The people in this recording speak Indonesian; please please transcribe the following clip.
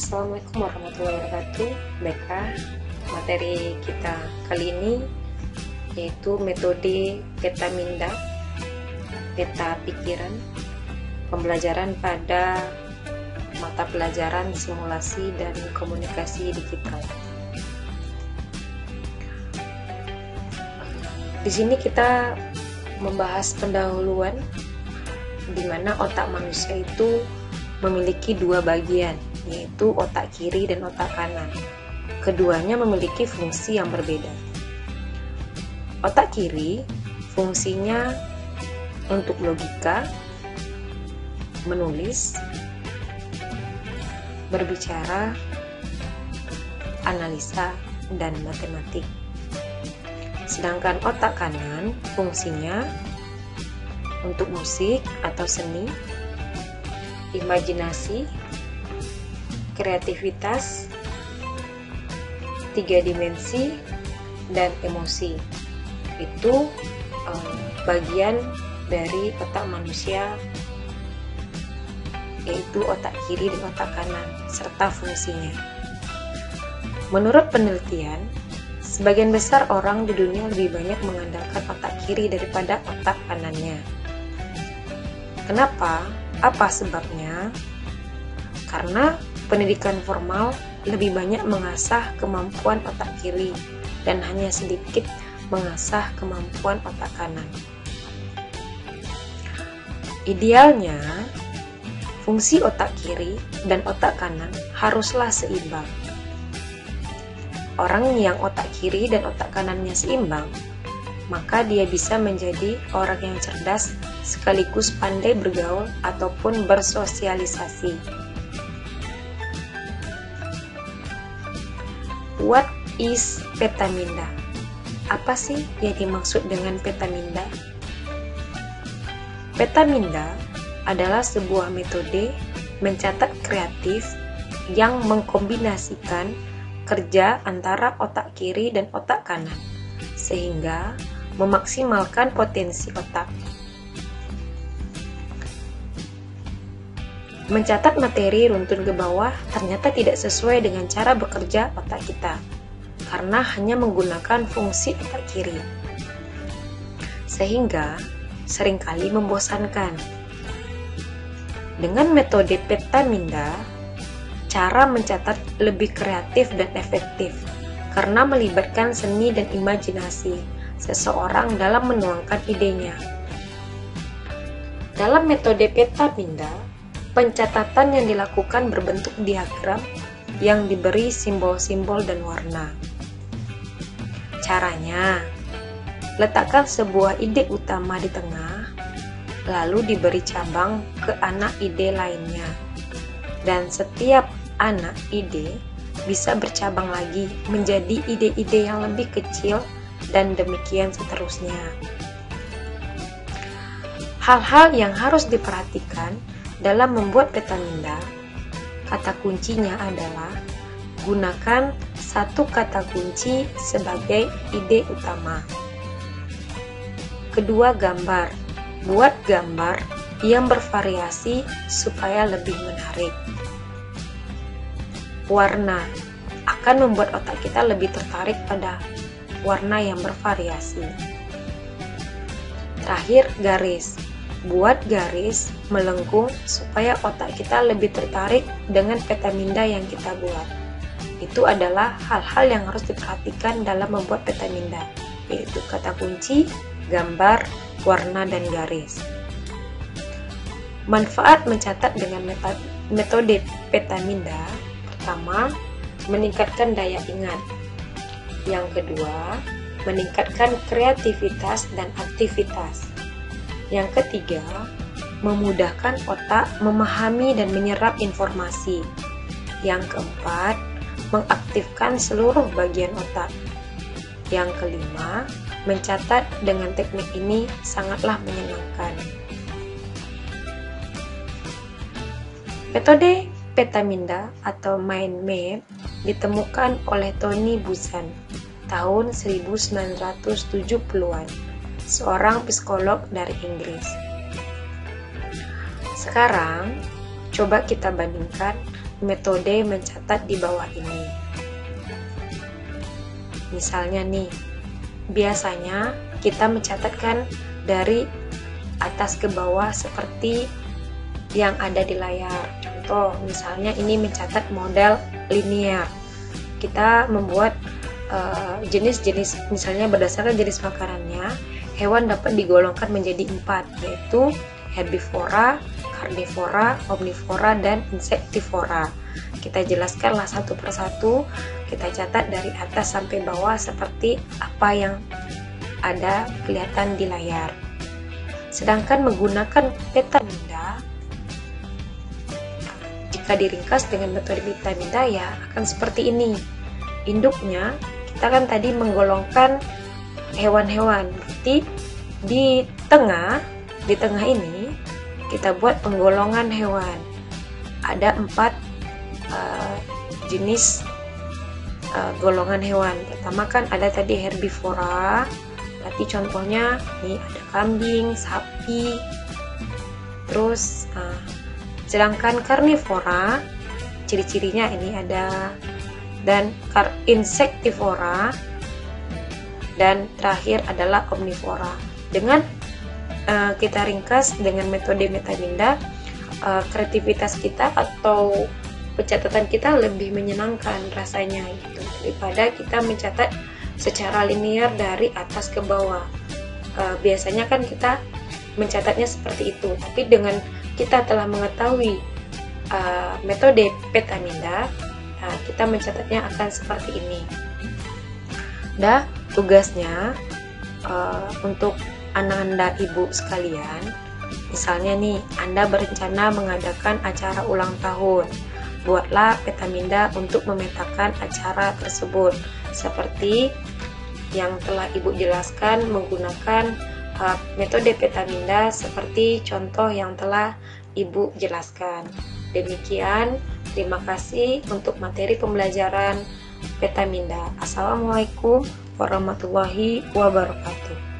Assalamualaikum warahmatullahi wabarakatuh. Baiklah, materi kita kali ini yaitu metode Petaminda, peta pikiran, pembelajaran pada mata pelajaran simulasi dan komunikasi digital. Di sini kita membahas pendahuluan di mana otak manusia itu memiliki dua bagian, yaitu otak kiri dan otak kanan. Keduanya memiliki fungsi yang berbeda. Otak kiri fungsinya untuk logika, menulis, berbicara, analisa, dan matematik. Sedangkan otak kanan fungsinya untuk musik atau seni, imajinasi, kreativitas, 3 dimensi, dan emosi. Itu bagian dari otak manusia, yaitu otak kiri dan otak kanan, serta fungsinya. Menurut penelitian, sebagian besar orang di dunia lebih banyak mengandalkan otak kiri daripada otak kanannya. Kenapa? Apa sebabnya? Karena pendidikan formal lebih banyak mengasah kemampuan otak kiri dan hanya sedikit mengasah kemampuan otak kanan. Idealnya, fungsi otak kiri dan otak kanan haruslah seimbang. Orang yang otak kiri dan otak kanannya seimbang, maka dia bisa menjadi orang yang cerdas sekaligus pandai bergaul ataupun bersosialisasi. What is Petaminda? Apa sih yang dimaksud dengan Petaminda? Petaminda adalah sebuah metode mencatat kreatif yang mengkombinasikan kerja antara otak kiri dan otak kanan, sehingga memaksimalkan potensi otak. Mencatat materi runtun ke bawah ternyata tidak sesuai dengan cara bekerja otak kita, karena hanya menggunakan fungsi otak kiri, sehingga seringkali membosankan. Dengan metode Petaminda, cara mencatat lebih kreatif dan efektif, karena melibatkan seni dan imajinasi seseorang dalam menuangkan idenya. Dalam metode Petaminda, pencatatan yang dilakukan berbentuk diagram yang diberi simbol-simbol dan warna. Caranya, letakkan sebuah ide utama di tengah, lalu diberi cabang ke anak ide lainnya, dan setiap anak ide bisa bercabang lagi menjadi ide-ide yang lebih kecil, dan demikian seterusnya. Hal-hal yang harus diperhatikan dalam membuat Petaminda, kata kuncinya adalah gunakan satu kata kunci sebagai ide utama. Kedua, gambar. Buat gambar yang bervariasi supaya lebih menarik. Warna akan membuat otak kita lebih tertarik pada warna yang bervariasi. Terakhir, garis. Buat garis melengkung supaya otak kita lebih tertarik dengan Petaminda yang kita buat. Itu adalah hal-hal yang harus diperhatikan dalam membuat Petaminda, yaitu kata kunci, gambar, warna, dan garis. Manfaat mencatat dengan metode Petaminda: pertama, meningkatkan daya ingat. Yang kedua, meningkatkan kreativitas dan aktivitas. Yang ketiga, memudahkan otak memahami dan menyerap informasi. Yang keempat, mengaktifkan seluruh bagian otak. Yang kelima, mencatat dengan teknik ini sangatlah menyenangkan. Metode Petaminda atau mind map ditemukan oleh Tony Buzan tahun 1970-an, seorang psikolog dari Inggris. Sekarang, coba kita bandingkan metode mencatat di bawah ini. Misalnya nih, biasanya kita mencatatkan dari atas ke bawah seperti yang ada di layar. Contoh, misalnya ini mencatat model linear. Kita membuat jenis-jenis, misalnya berdasarkan jenis makanannya, hewan dapat digolongkan menjadi 4, yaitu herbivora, karnivora, omnivora, dan insektivora. Kita jelaskanlah satu persatu, kita catat dari atas sampai bawah seperti apa yang ada kelihatan di layar. Sedangkan menggunakan Petamida, jika diringkas dengan metode Petamida ya akan seperti ini. Induknya kita kan tadi menggolongkan hewan-hewan, berarti di tengah ini kita buat penggolongan hewan. Ada 4 jenis golongan hewan. Pertama kan ada tadi herbivora, berarti contohnya nih ada kambing, sapi. Terus sedangkan karnivora ciri-cirinya ini ada, dan insektivora, dan terakhir adalah omnivora. Dengan kita ringkas dengan metode Petamida, kreativitas kita atau pencatatan kita lebih menyenangkan rasanya gitu, daripada kita mencatat secara linear dari atas ke bawah. Biasanya kan kita mencatatnya seperti itu, tapi dengan kita telah mengetahui metode Petamida, kita mencatatnya akan seperti ini. Dah, tugasnya untuk anak-anak ibu sekalian, misalnya nih Anda berencana mengadakan acara ulang tahun, buatlah Petamida untuk memetakan acara tersebut seperti yang telah ibu jelaskan menggunakan metode Petamida seperti contoh yang telah ibu jelaskan. Demikian, terima kasih untuk materi pembelajaran Petamida. Assalamualaikum warahmatullahi wabarakatuh.